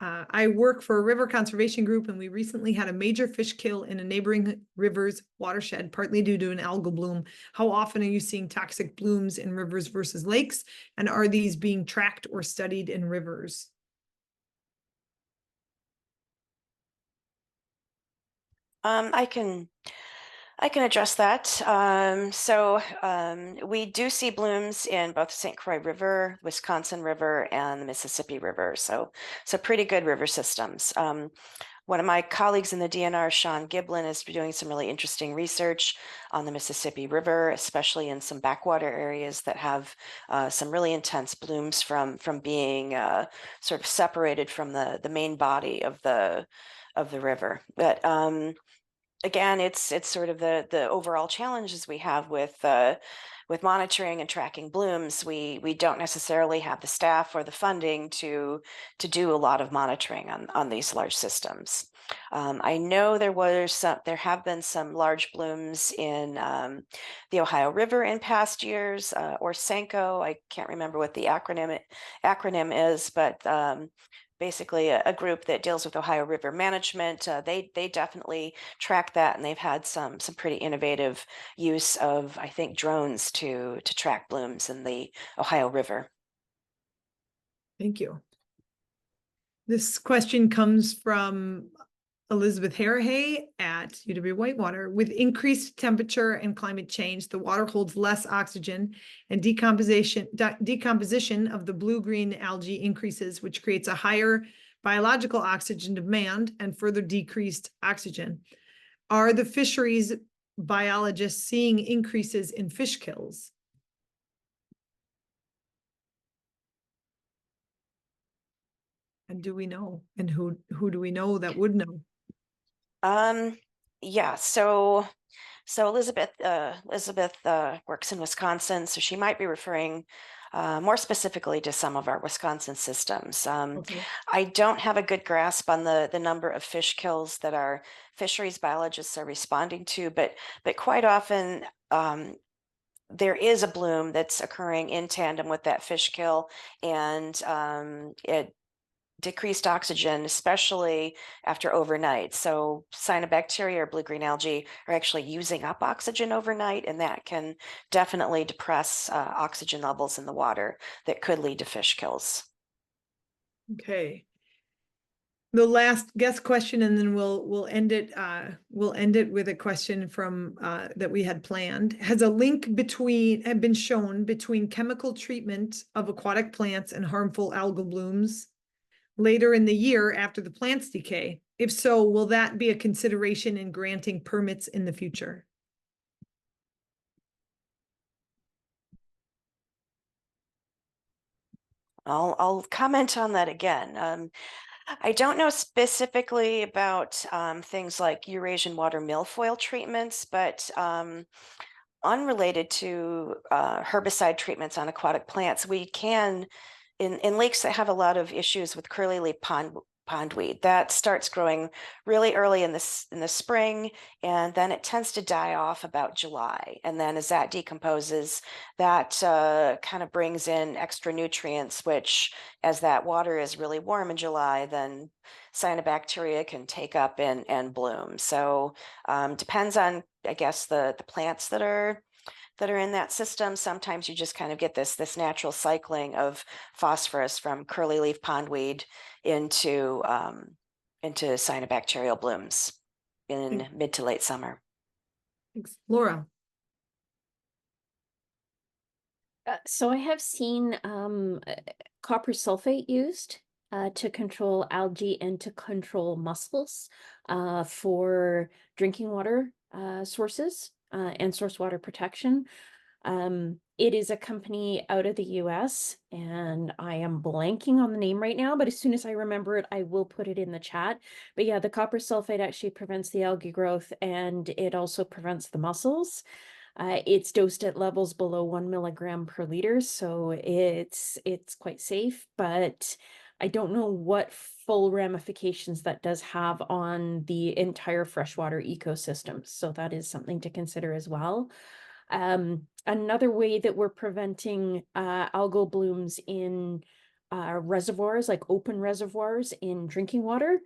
I work for a river conservation group, and we recently had a major fish kill in a neighboring river's watershed, partly due to an algal bloom. How often are you seeing toxic blooms in rivers versus lakes? And are these being tracked or studied in rivers? I can address that. We do see blooms in both St. Croix River, Wisconsin River, and the Mississippi River. So pretty good river systems. One of my colleagues in the DNR, Sean Giblin, is doing some really interesting research on the Mississippi River, especially in some backwater areas that have some really intense blooms from being sort of separated from the main body of the river. But again, it's sort of the overall challenges we have with monitoring and tracking blooms. We don't necessarily have the staff or the funding to do a lot of monitoring on these large systems. I know there have been some large blooms in the Ohio River in past years, or SANCO. I can't remember what the acronym is, but basically a group that deals with Ohio River management. They definitely track that, and they've had some pretty innovative use of, I think, drones to track blooms in the Ohio River. Thank you. This question comes from Elizabeth Harahay at UW-Whitewater. With increased temperature and climate change, the water holds less oxygen, and decomposition of the blue-green algae increases, which creates a higher biological oxygen demand and further decreased oxygen. Are the fisheries biologists seeing increases in fish kills? And do we know? And who do we know that would know? Yeah, so Elizabeth works in Wisconsin, so she might be referring more specifically to some of our Wisconsin systems. Okay. I don't have a good grasp on the number of fish kills that our fisheries biologists are responding to, but quite often there is a bloom that's occurring in tandem with that fish kill, and it decreased oxygen, especially after overnight. So cyanobacteria or blue-green algae are actually using up oxygen overnight, and that can definitely depress oxygen levels in the water that could lead to fish kills. Okay. The last guest question, and then we'll end it. We'll end it with a question from that we had planned. Has a link been shown between chemical treatment of aquatic plants and harmful algal blooms later in the year after the plants decay? If so, will that be a consideration in granting permits in the future? I'll comment on that again. I don't know specifically about things like Eurasian water milfoil treatments, but unrelated to herbicide treatments on aquatic plants, we can, in lakes that have a lot of issues with curly-leaf pondweed, that starts growing really early in the spring, and then it tends to die off about July. And then as that decomposes, that kind of brings in extra nutrients, which, as that water is really warm in July, then cyanobacteria can take up and bloom. So depends on, I guess, the plants that are in that system. Sometimes you just kind of get this natural cycling of phosphorus from curly-leaf pondweed into cyanobacterial blooms in mid to late summer. Thanks. Laura. So I have seen copper sulfate used to control algae and to control mussels for drinking water sources and source water protection. It is a company out of the US, and I am blanking on the name right now, but as soon as I remember it, I will put it in the chat. But yeah, the copper sulfate actually prevents the algae growth, and it also prevents the mussels. It's dosed at levels below 1 milligram per liter, so it's quite safe, but I don't know what full ramifications that does have on the entire freshwater ecosystem. So that is something to consider as well. Another way that we're preventing algal blooms in reservoirs, like open reservoirs in drinking water,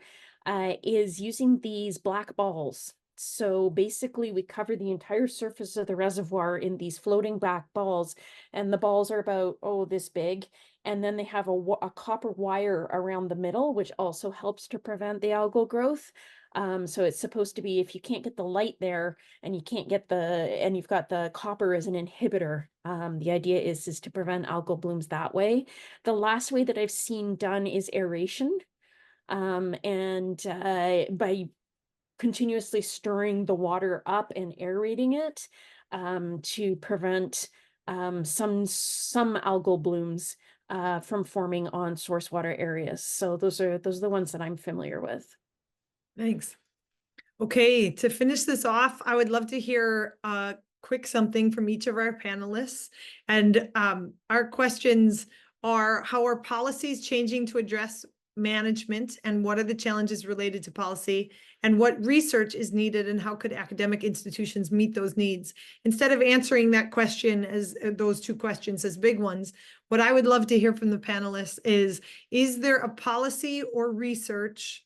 is using these black balls. So basically, we cover the entire surface of the reservoir in these floating black balls, and the balls are about, oh, this big. And then they have a copper wire around the middle, which also helps to prevent the algal growth. So it's supposed to be, if you can't get the light there and you can't get and you've got the copper as an inhibitor, the idea is to prevent algal blooms that way. The last way that I've seen done is aeration. And by continuously stirring the water up and aerating it to prevent some algal blooms from forming on source water areas. So those are the ones that I'm familiar with. Thanks. Okay, to finish this off, I would love to hear a quick something from each of our panelists. And our questions are, how are policies changing to address management, and what are the challenges related to policy, and what research is needed, and how could academic institutions meet those needs? Instead of answering that question as those two questions as big ones, what I would love to hear from the panelists is there a policy or research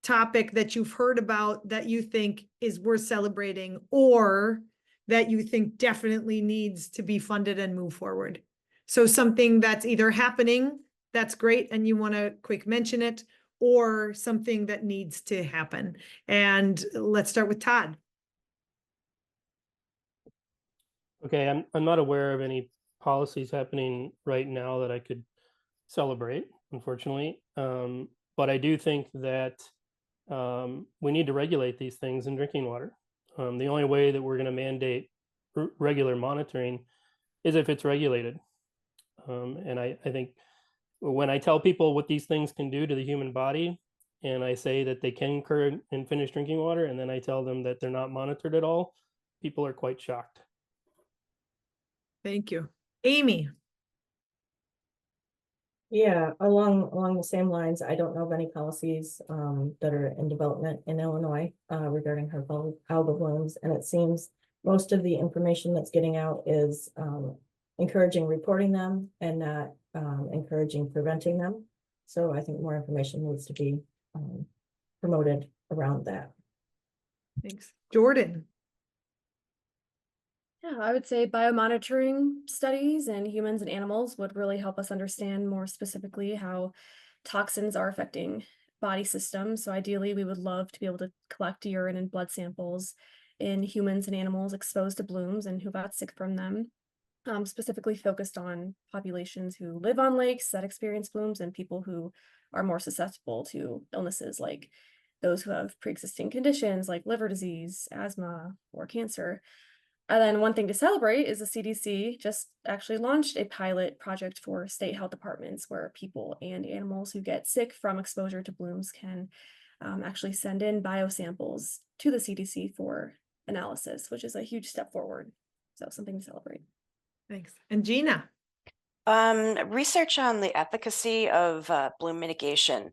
topic that you've heard about that you think is worth celebrating, or that you think definitely needs to be funded and move forward? So something that's either happening, that's great, and you want to quick mention it, or something that needs to happen. And let's start with Todd. Okay, I'm not aware of any policies happening right now that I could celebrate, unfortunately. But I do think that we need to regulate these things in drinking water. The only way that we're going to mandate regular monitoring is if it's regulated. And I think when I tell people what these things can do to the human body, and I say that they can occur in finished drinking water, and then I tell them that they're not monitored at all, people are quite shocked. Thank you. Amy. Yeah, along the same lines, I don't know of any policies that are in development in Illinois regarding harmful algal blooms, and it seems most of the information that's getting out is encouraging reporting them and not encouraging preventing them. So I think more information needs to be promoted around that. Thanks. Jordan. Yeah, I would say biomonitoring studies in humans and animals would really help us understand more specifically how toxins are affecting body systems. So ideally, we would love to be able to collect urine and blood samples in humans and animals exposed to blooms and who got sick from them. Specifically focused on populations who live on lakes that experience blooms and people who are more susceptible to illnesses, like those who have pre-existing conditions like liver disease, asthma, or cancer. And then one thing to celebrate is the CDC just actually launched a pilot project for state health departments where people and animals who get sick from exposure to blooms can actually send in biosamples to the CDC for analysis, which is a huge step forward. So something to celebrate. Thanks. And Gina. Research on the efficacy of bloom mitigation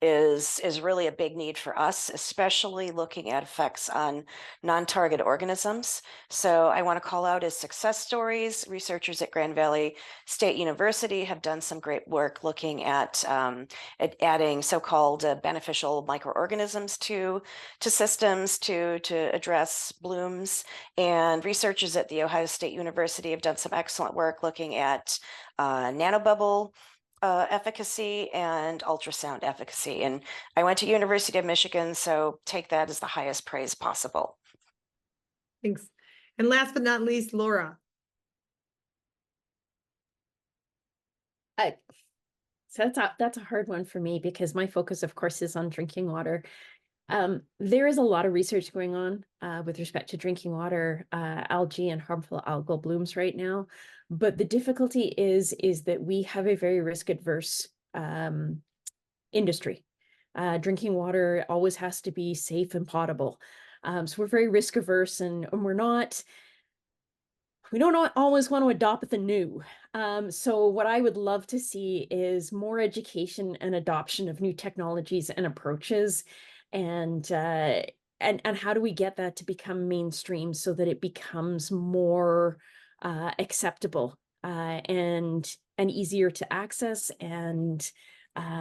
is really a big need for us, especially looking at effects on non-target organisms. So I want to call out as success stories. Researchers at Grand Valley State University have done some great work looking at adding so-called beneficial microorganisms to systems to address blooms. And researchers at The Ohio State University have done some excellent work looking at nanobubble efficacy and ultrasound efficacy. And I went to University of Michigan, so take that as the highest praise possible. Thanks. And last but not least, Laura. So that's a hard one for me because my focus, of course, is on drinking water. There is a lot of research going on with respect to drinking water, algae and harmful algal blooms right now. But the difficulty is that we have a very risk adverse industry. Drinking water always has to be safe and potable. So we're very risk averse, and we don't always want to adopt the new. So what I would love to see is more education and adoption of new technologies and approaches, and how do we get that to become mainstream so that it becomes more acceptable and easier to access and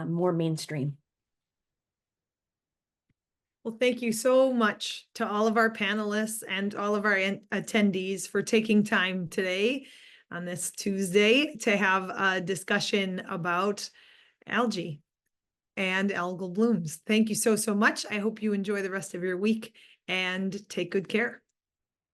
more mainstream. Well, thank you so much to all of our panelists and all of our attendees for taking time today on this Tuesday to have a discussion about algae and algal blooms. Thank you so much. I hope you enjoy the rest of your week and take good care.